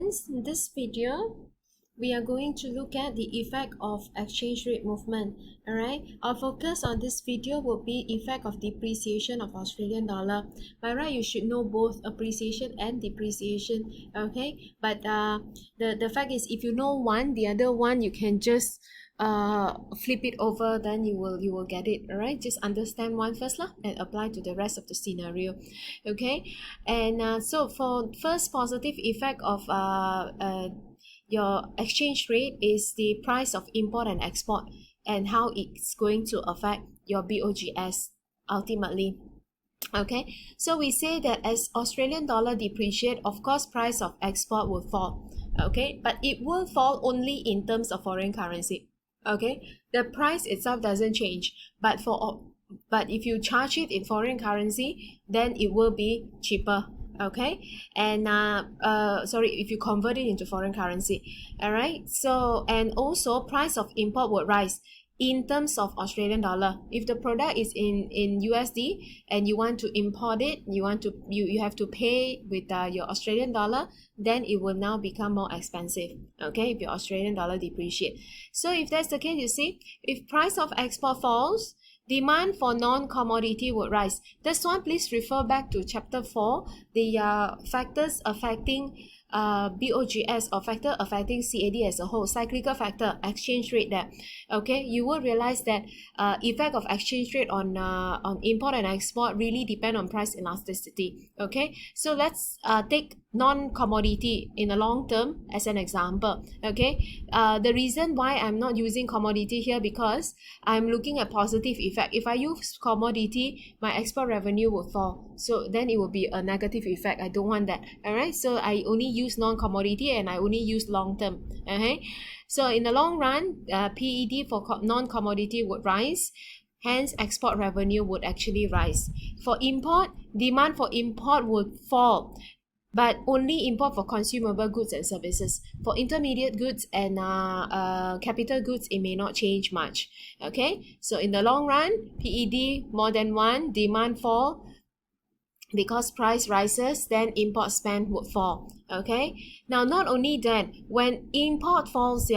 In this video, we are going to look at the effect of exchange rate movement. All right, our focus on this video will be effect of depreciation of Australian dollar. By right, you should know both appreciation and depreciation. Okay, but the fact is, if you know one, the other one you can just flip it over, then you will get it. All right, just understand one first lah, and apply to the rest of the scenario. Okay, and so for first positive effect of your exchange rate is the price of import and export and how it's going to affect your BOGS ultimately. Okay, so we say that as Australian dollar depreciate, of course price of export will fall. Okay, but it will fall only in terms of foreign currency. Okay, the price itself doesn't change, but if you charge it in foreign currency, then it will be cheaper. Okay, and sorry, if you convert it into foreign currency. All right, so and also price of import would rise in terms of Australian dollar. If the product is in USD and you want to import it, you have to pay with your Australian dollar, then it will now become more expensive. Okay, if your Australian dollar depreciate. So if that's the case, you see, if price of export falls, demand for non-commodity would rise. This one, please refer back to chapter 4, the factors affecting BOGS, or factor affecting CAD as a whole, cyclical factor, exchange rate there. Okay, you will realize that effect of exchange rate on import and export really depend on price elasticity. Okay, so let's take non-commodity in the long term as an example. Okay, the reason why I'm not using commodity here, because I'm looking at positive effect. If I use commodity, my export revenue will fall, so then it will be a negative effect. I don't want that. All right, so I only use non-commodity and I only use long term. Okay, so in the long run, PED for non-commodity would rise, hence export revenue would actually rise. For import, demand for import would fall, but only import for consumable goods and services. For intermediate goods and capital goods, it may not change much. Okay, so in the long run, PED more than 1, demand fall, because price rises, then import spend would fall. Okay, now not only that, when import falls,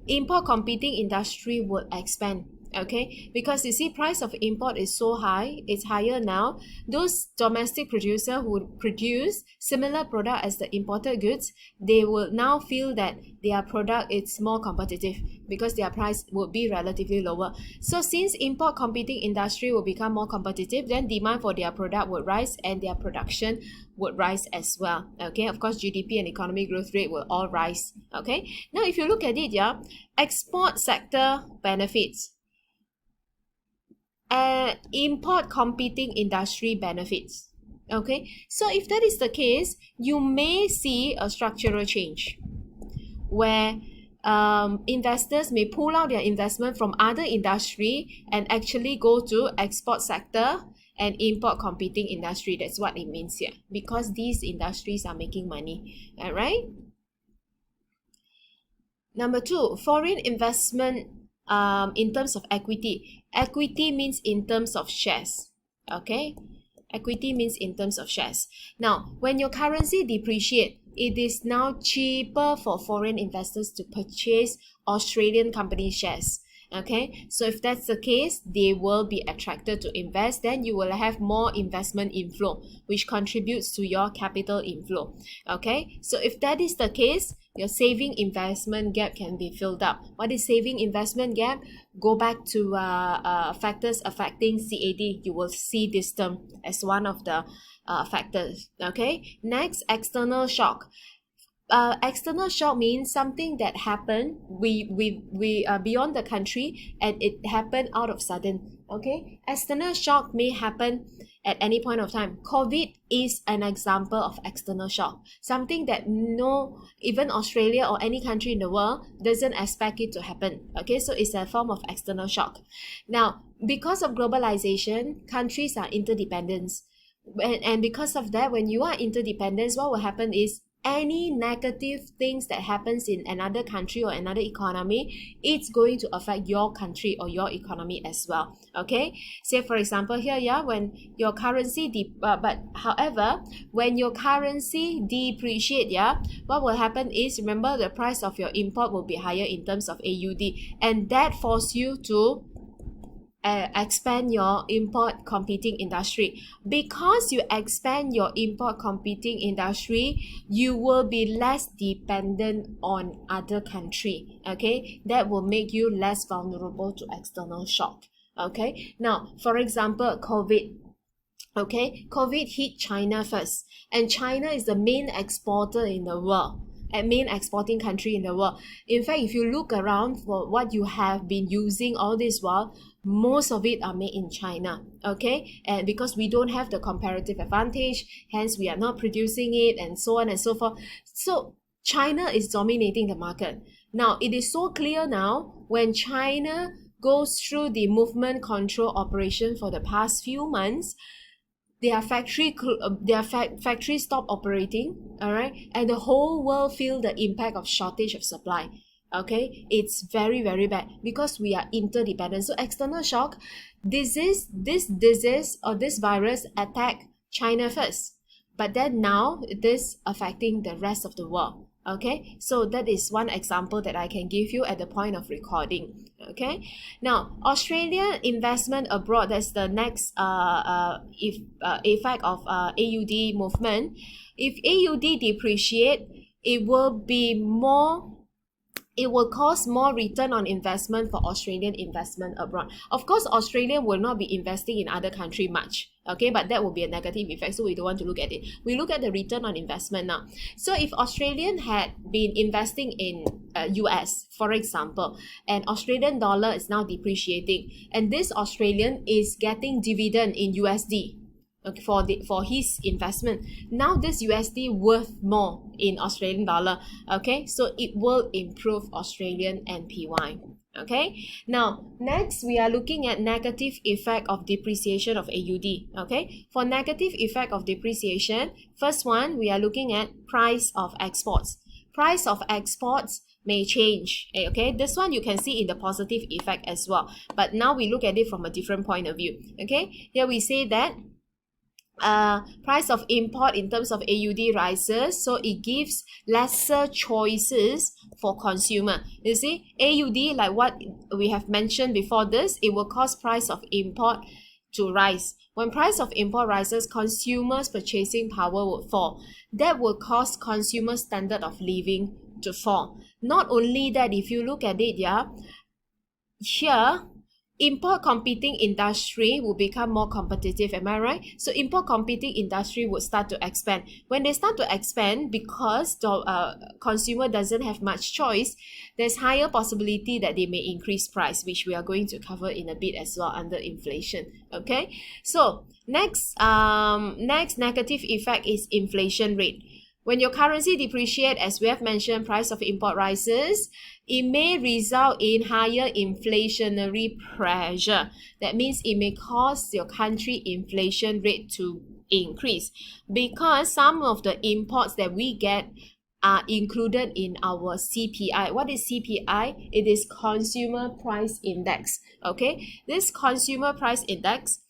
import competing industry would expand. Okay, because you see, price of import is so high, it's higher now. Those domestic producer who would produce similar product as the imported goods, they will now feel that their product is more competitive because their price would be relatively lower. So since import competing industry will become more competitive, then demand for their product would rise and their production would rise as well. Okay, of course GDP and economic growth rate will all rise. Okay, now if you look at it, export sector benefits, import competing industry benefits. Okay, so if that is the case, you may see a structural change where investors may pull out their investment from other industry and actually go to export sector and import competing industry. That's what it means here, because these industries are making money. All right, number 2, foreign investment in terms of equity. Equity means in terms of shares. Okay, equity means in terms of shares. Now, when your currency depreciate, it is now cheaper for foreign investors to purchase Australian company shares. Okay, so if that's the case, they will be attracted to invest. Then you will have more investment inflow, which contributes to your capital inflow. Okay, so if that is the case, your saving investment gap can be filled up. What is saving investment gap? Go back to factors affecting CAD. You will see this term as one of the factors. Okay, next, external shock. External shock means something that happened we beyond the country, and it happened out of sudden. Okay, external shock may happen at any point of time. COVID is an example of external shock, something that even Australia or any country in the world doesn't expect it to happen. Okay, so it's a form of external shock. Now, because of globalization, countries are interdependent, and because of that, when you are interdependent, what will happen is any negative things that happens in another country or another economy, it's going to affect your country or your economy as well. Okay, say for example here, yeah, when your currency but however, when your currency depreciate, yeah, what will happen is, remember, the price of your import will be higher in terms of AUD, and that force you to expand your import competing industry. Because you expand your import competing industry, you will be less dependent on other country. Okay, that will make you less vulnerable to external shock. Okay, now for example, COVID. Okay, COVID hit China first, and China is the main exporter in the world and main exporting country in the world. In fact, if you look around for what you have been using all this while, most of it are made in China. Okay, and because we don't have the comparative advantage, hence we are not producing it, and so on and so forth. So China is dominating the market. Now it is so clear now, when China goes through the movement control operation for the past few months, their factory stop operating, all right, and the whole world feel the impact of shortage of supply. Okay, it's very, very bad because we are interdependent. So external shock, this disease or this virus attack China first, but then now it is affecting the rest of the world. Okay, so that is one example that I can give you at the point of recording. Okay, now Australia investment abroad, that's the next effect of AUD movement. If AUD depreciate, it will cause more return on investment for Australian investment abroad. Of course, Australia will not be investing in other country much, okay, but that will be a negative effect, so we don't want to look at it. We look at the return on investment now. So if Australian had been investing in US, for example, and Australian dollar is now depreciating, and this Australian is getting dividend in USD, okay, for his investment, now this USD worth more in Australian dollar. Okay, so it will improve Australian NPY. Okay, now next we are looking at negative effect of depreciation of AUD. Okay, for negative effect of depreciation, first one, we are looking at price of exports. Price of exports may change. Okay, this one you can see in the positive effect as well, but now we look at it from a different point of view. Okay, here we say that price of import in terms of AUD rises, so it gives lesser choices for consumer. You see, AUD, like what we have mentioned before this, it will cause price of import to rise. When price of import rises, consumers' purchasing power will fall. That will cause consumer standard of living to fall. Not only that, if you look at it, yeah, here import competing industry will become more competitive, am I right? So import competing industry would start to expand. When they start to expand, because the consumer doesn't have much choice, there's higher possibility that they may increase price, which we are going to cover in a bit as well under inflation. Okay, so next negative effect is inflation rate. When your currency depreciate, as we have mentioned, price of import rises, it may result in higher inflationary pressure. That means it may cause your country inflation rate to increase, because some of the imports that we get are included in our CPI. What is CPI? It is Consumer Price Index. Okay, this Consumer Price Index,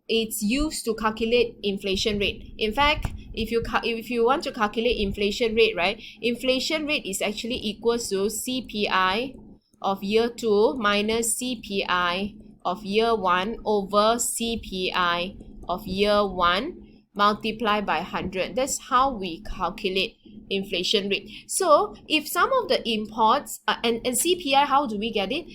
it's used to calculate inflation rate. In fact, if you want to calculate inflation rate, right, inflation rate is actually equals to CPI of year 2 minus CPI of year 1 over CPI of year 1 multiplied by 100. That's how we calculate inflation rate. So if some of the imports and CPI, how do we get it?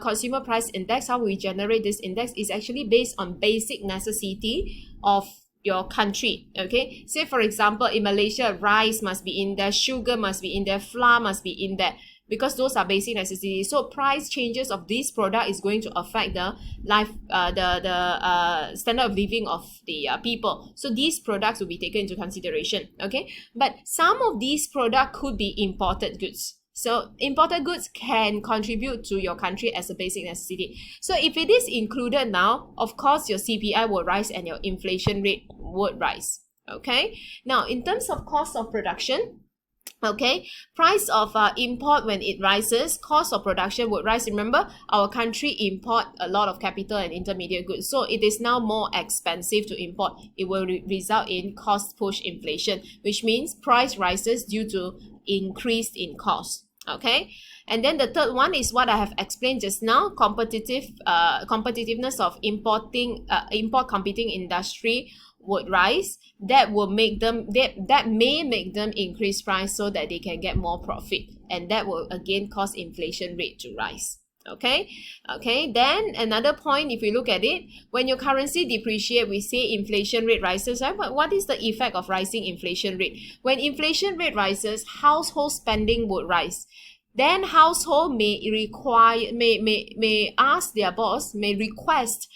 Consumer Price Index, how we generate this index is actually based on basic necessity of your country. Okay, say for example, in Malaysia, rice must be in there, sugar must be in there, flour must be in there, because those are basic necessities. So price changes of this product is going to affect the life, the standard of living of the people. So these products will be taken into consideration. Okay, but some of these products could be imported goods. So imported goods can contribute to your country as a basic necessity. So if it is included now, of course your CPI will rise and your inflation rate would rise. Okay, now in terms of cost of production, okay, price of import, when it rises, cost of production would rise. Remember, our country import a lot of capital and intermediate goods, so it is now more expensive to import. It will result in cost push inflation, which means price rises due to increase in cost. Okay, and then the third one is what I have explained just now: competitiveness of import competing industry would rise. That will make them that may make them increase price so that they can get more profit, and that will again cause inflation rate to rise. Okay, then another point, if you look at it, when your currency depreciate, we say inflation rate rises, right? But what is the effect of rising inflation rate? When inflation rate rises, household spending would rise. Then household may ask their boss, may request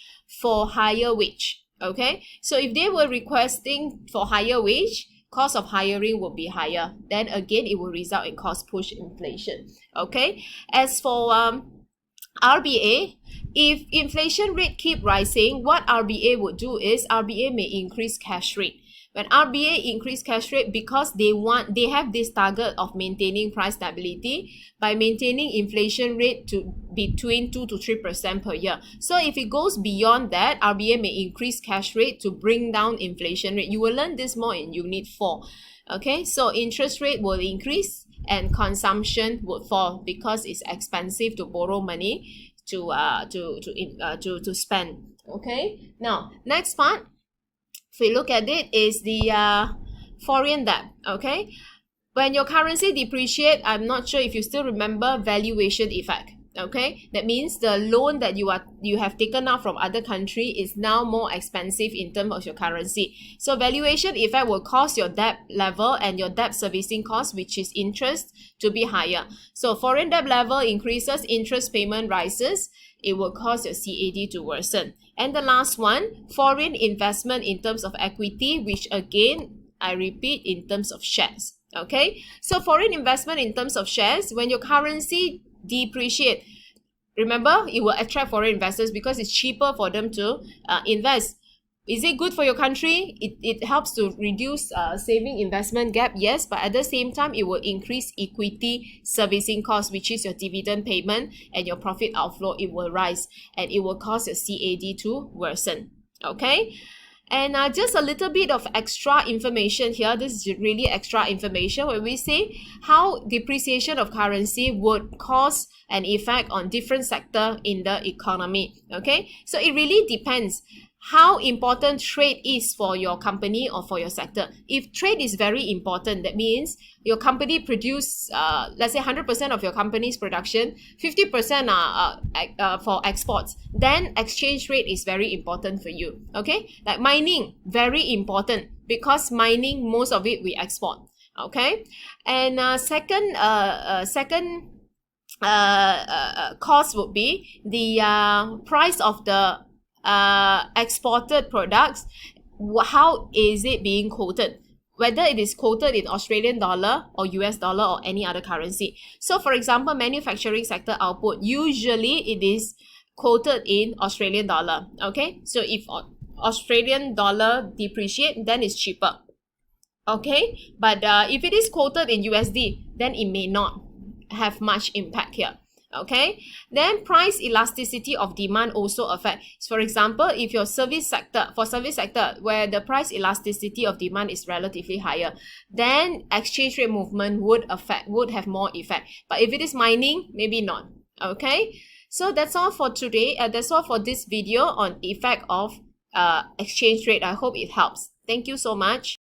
for higher wage. Okay, so if they were requesting for higher wage, cost of hiring will be higher. Then again, it will result in cost push inflation. Okay, as for RBA, if inflation rate keep rising, what RBA would do is RBA may increase cash rate. When RBA increase cash rate, because they have this target of maintaining price stability by maintaining inflation rate to between 2 to 3% per year. So if it goes beyond that, RBA may increase cash rate to bring down inflation rate. You will learn this more in Unit 4. Okay, so interest rate will increase and consumption would fall because it's expensive to borrow money to spend. Okay, now next part, if we look at it, is the foreign debt. Okay, when your currency depreciate, I'm not sure if you still remember valuation effect. Okay, that means the loan that you have taken out from other country is now more expensive in terms of your currency. So valuation effect will cause your debt level and your debt servicing cost, which is interest, to be higher. So foreign debt level increases, interest payment rises, it will cause your CAD to worsen. And the last one, foreign investment in terms of equity, which again, I repeat, in terms of shares. Okay, so foreign investment in terms of shares, when your currency depreciate, remember, it will attract foreign investors because it's cheaper for them to invest. Is it good for your country? It helps to reduce saving investment gap, yes, but at the same time, it will increase equity servicing cost, which is your dividend payment, and your profit outflow, it will rise, and it will cause your CAD to worsen. Okay, and just a little bit of extra information here. This is really extra information when we say how depreciation of currency would cause an effect on different sector in the economy. Okay, so it really depends how important trade is for your company or for your sector. If trade is very important, that means your company produce, let's say 100% of your company's production, 50% are for exports, then exchange rate is very important for you. Okay, like mining, very important, because mining, most of it we export. Okay, and second cost would be the price of the exported products. How is it being quoted? Whether it is quoted in Australian dollar or US dollar or any other currency. So for example, manufacturing sector output, usually it is quoted in Australian dollar. Okay, so if Australian dollar depreciate, then it's cheaper. Okay, but if it is quoted in USD, then it may not have much impact here. Okay, then price elasticity of demand also affects. For example, if your service sector, where the price elasticity of demand is relatively higher, then exchange rate movement would have more effect. But if it is mining, maybe not. Okay, so that's all for today. That's all for this video on effect of exchange rate. I hope it helps. Thank you so much.